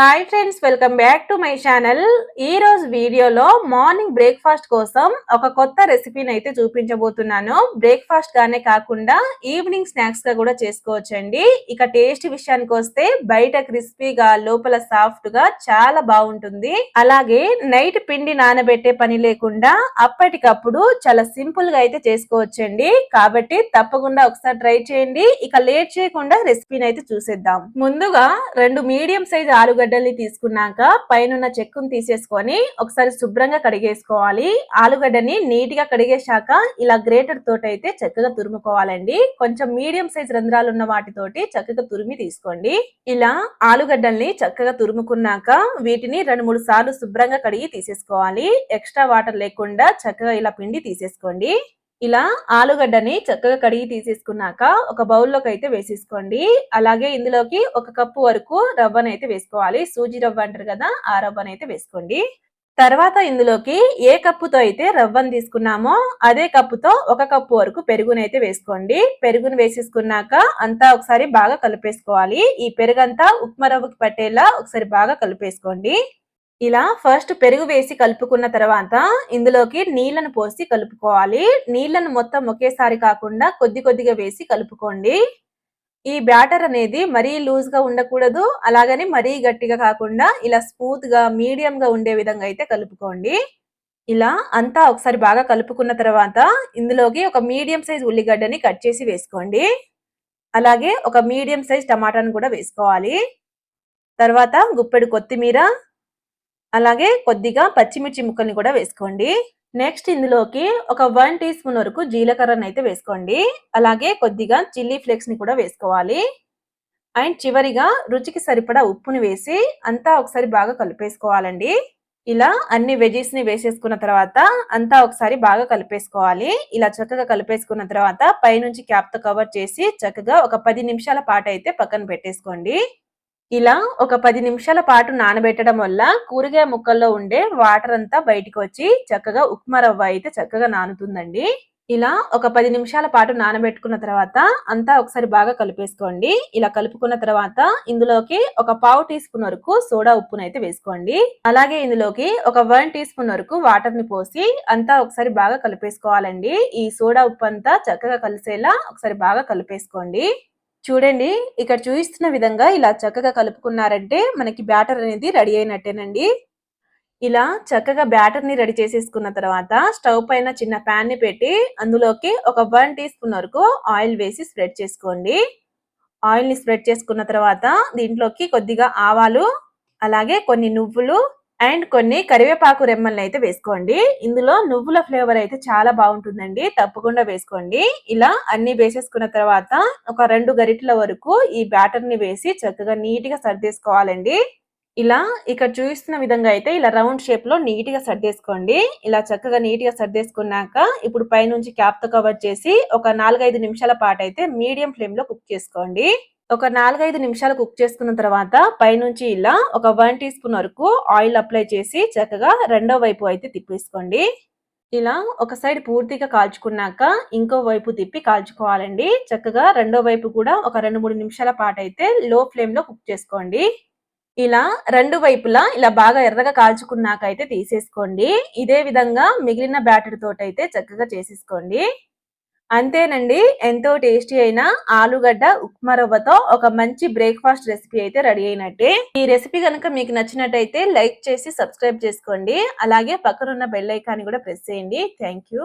Hi friends, welcome back to my channel. ఈ రోజు వీడియోలో మార్నింగ్ బ్రేక్ఫాస్ట్ కోసం ఒక కొత్త రెసిపీని అయితే చూపించబోతున్నాను. బ్రేక్ఫాస్ట్ గానే కాకుండా ఈవినింగ్ స్నాక్స్ గా కూడా చేసుకోవచ్చండి. ఇక టేస్ట్ విషయానికి వస్తే బయట క్రిస్పీగా లోపల సాఫ్ట్ గా చాలా బాగుంటుంది. అలాగే నైట్ పిండి నానబెట్టే పని లేకుండా అప్పటికప్పుడు చాలా సింపుల్ గా అయితే చేసుకోవచ్చండి. కాబట్టి తప్పకుండా ఒకసారి ట్రై చేయండి. ఇక లేట్ చేయకుండా రెసిపీని అయితే చూసేద్దాం. ముందుగా 2 మీడియం సైజ్ ఆలుగడ్డ తీసుకున్నాక పైన చెక్కును తీసేసుకొని ఒకసారి శుభ్రంగా కడిగేసుకోవాలి. ఆలుగడ్డని నీట్ గా కడిగేశాక ఇలా గ్రేటర్ తోటి అయితే చక్కగా తురుముకోవాలండి. కొంచెం మీడియం సైజ్ రంధ్రాలు ఉన్న వాటితోటి చక్కగా తురిమి తీసుకోండి. ఇలా ఆలుగడ్డల్ని చక్కగా తురుముకున్నాక వీటిని 2-3 సార్లు శుభ్రంగా కడిగి తీసేసుకోవాలి. ఎక్స్ట్రా వాటర్ లేకుండా చక్కగా ఇలా పిండి తీసేసుకోండి. ఇలా ఆలుగడ్డని చక్కగా కడిగి తీసేసుకున్నాక ఒక బౌల్లోకి అయితే వేసేసుకోండి. అలాగే ఇందులోకి 1 కప్పు వరకు రవ్వనైతే వేసుకోవాలి. సూజీ రవ్వ అంటారు కదా, ఆ రవ్వనైతే వేసుకోండి. తర్వాత ఇందులోకి ఏ కప్పుతో అయితే రవ్వను తీసుకున్నామో అదే కప్పుతో 1 కప్పు వరకు పెరుగునైతే వేసుకోండి. పెరుగును వేసేసుకున్నాక అంతా ఒకసారి బాగా కలిపేసుకోవాలి. ఈ పెరుగంతా ఉప్మా రవ్వకి పట్టేలా ఒకసారి బాగా కలిపేసుకోండి. ఇలా ఫస్ట్ పెరుగు వేసి కలుపుకున్న తర్వాత ఇందులోకి నీళ్లను పోసి కలుపుకోవాలి. నీళ్లను మొత్తం ఒకేసారి కాకుండా కొద్ది కొద్దిగా వేసి కలుపుకోండి. ఈ బ్యాటర్ అనేది మరీ లూజ్ గా ఉండకూడదు, అలాగని మరీ గట్టిగా కాకుండా ఇలా స్మూత్ గా మీడియం గా ఉండే విధంగా అయితే కలుపుకోండి. ఇలా అంతా ఒకసారి బాగా కలుపుకున్న తర్వాత ఇందులోకి ఒక మీడియం సైజ్ ఉల్లిగడ్డని కట్ చేసి వేసుకోండి. అలాగే ఒక మీడియం సైజ్ టమాటాను కూడా వేసుకోవాలి. తర్వాత గుప్పెడు కొత్తిమీర, అలాగే కొద్దిగా పచ్చిమిర్చి ముక్కల్ని కూడా వేసుకోండి. నెక్స్ట్ ఇందులోకి ఒక 1 టీ స్పూన్ వరకు జీలకర్రను అయితే వేసుకోండి. అలాగే కొద్దిగా చిల్లీ ఫ్లేక్స్ ని కూడా వేసుకోవాలి. అండ్ చివరిగా రుచికి సరిపడా ఉప్పుని వేసి అంతా ఒకసారి బాగా కలిపేసుకోవాలండి. ఇలా అన్ని వెజీస్ ని వేసేసుకున్న తర్వాత అంతా ఒకసారి బాగా కలిపేసుకోవాలి. ఇలా చక్కగా కలిపేసుకున్న తర్వాత పైనుంచి క్యాప్ తో కవర్ చేసి చక్కగా ఒక 10 నిమిషాల పాటు అయితే పక్కన పెట్టేసుకోండి. ఇలా ఒక 10 నిమిషాల పాటు నానబెట్టడం వల్ల కూరగాయ ముక్కల్లో ఉండే వాటర్ అంతా బయటికి వచ్చి చక్కగా ఉప్మా రవ్వ అయితే చక్కగా నానుతుందండి. ఇలా ఒక 10 నిమిషాల పాటు నానబెట్టుకున్న తర్వాత అంతా ఒకసారి బాగా కలిపేసుకోండి. ఇలా కలుపుకున్న తర్వాత ఇందులోకి ఒక 1/2 టీ స్పూన్ వరకు సోడా ఉప్పునైతే వేసుకోండి. అలాగే ఇందులోకి ఒక 1 టీ స్పూన్ వరకు వాటర్ ని పోసి అంతా ఒకసారి బాగా కలిపేసుకోవాలండి. ఈ సోడా ఉప్పు అంతా చక్కగా కలిసేలా ఒకసారి బాగా కలిపేసుకోండి. చూడండి, ఇక్కడ చూపిస్తున్న విధంగా ఇలా చక్కగా కలుపుకున్నారంటే మనకి బ్యాటర్ అనేది రెడీ అయినట్టేనండి. ఇలా చక్కగా బ్యాటర్ ని రెడీ చేసేసుకున్న తర్వాత స్టవ్ పైన చిన్న ప్యాన్ ని పెట్టి అందులోకి ఒక 1 టీ స్పూన్ వరకు ఆయిల్ వేసి స్ప్రెడ్ చేసుకోండి. ఆయిల్ ని స్ప్రెడ్ చేసుకున్న తర్వాత దీంట్లోకి కొద్దిగా ఆవాలు, అలాగే కొన్ని నువ్వులు అండ్ కొన్ని కరివేపాకు రెమ్మల్ని అయితే వేసుకోండి. ఇందులో నువ్వుల ఫ్లేవర్ అయితే చాలా బాగుంటుందండి, తప్పకుండా వేసుకోండి. ఇలా అన్ని వేసేసుకున్న తర్వాత ఒక 2 గరిటెల వరకు ఈ బ్యాటర్ ని వేసి చక్కగా నీట్ గా సర్దేసుకోవాలండి. ఇలా ఇక్కడ చూపిస్తున్న విధంగా అయితే ఇలా రౌండ్ షేప్ లో నీట్ గా సర్దేసుకోండి. ఇలా చక్కగా నీట్ గా సర్దేసుకున్నాక ఇప్పుడు పైనుంచి క్యాప్ తో కవర్ చేసి ఒక 4-5 నిమిషాల పాటు అయితే మీడియం ఫ్లేమ్ లో కుక్ చేసుకోండి. ఒక 4-5 నిమిషాలు కుక్ చేసుకున్న తర్వాత పైనుంచి ఇలా ఒక 1 టీ స్పూన్ వరకు ఆయిల్ అప్లై చేసి చక్కగా రెండో వైపు అయితే తిప్పేసుకోండి. ఇలా ఒక సైడ్ పూర్తిగా కాల్చుకున్నాక ఇంకో వైపు తిప్పి కాల్చుకోవాలండి. చక్కగా రెండో వైపు కూడా ఒక 2-3 నిమిషాల పాటు అయితే లో ఫ్లేమ్ లో కుక్ చేసుకోండి. ఇలా రెండు వైపులా ఇలా బాగా ఎర్రగా కాల్చుకున్నాక అయితే తీసేసుకోండి. ఇదే విధంగా మిగిలిన బ్యాటర్ తోటైతే చక్కగా చేసేసుకోండి. అంతేనండి, ఎంతో టేస్టీ అయిన ఆలుగడ్డ ఉప్మా రవ్వతో ఒక మంచి బ్రేక్ఫాస్ట్ రెసిపీ అయితే రెడీ అయినట్టే. ఈ రెసిపీ కనుక మీకు నచ్చినట్టయితే లైక్ చేసి సబ్స్క్రైబ్ చేసుకోండి. అలాగే పక్కనున్న బెల్ ఐకాన్ కూడా ప్రెస్ చేయండి. Thank you.